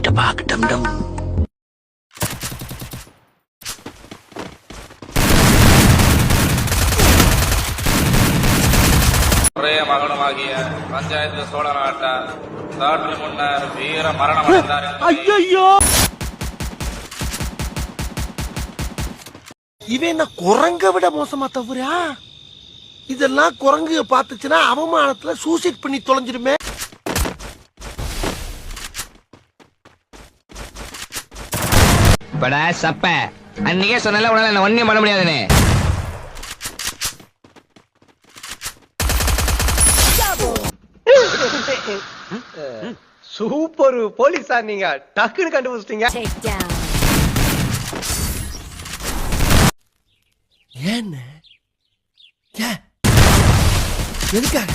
Dapog டம் டம். ஒரே மகனுமாகிய பஞ்சாயத்து சோழ நாட்டார் சற்று முன்னர் வீர மரணம் அடைந்தார். ஐயோ, இவன் என்ன குரங்க விட மோசமா தவறா? இதெல்லாம் குரங்கு பாத்துச்சுன்னா அவமானத்துல சூசைட் பண்ணி தொலைஞ்சிருமே. படா சப்ப, அன்னைக்கே சொன்னால உன்னால என்ன ஒண்ணும் பண்ண முடியாதுன்னு. சூப்பர் போலீஸா நீங்க, டக்குன்னு கண்டுபிடிச்சிட்டீங்க. ஏன் எதுக்காக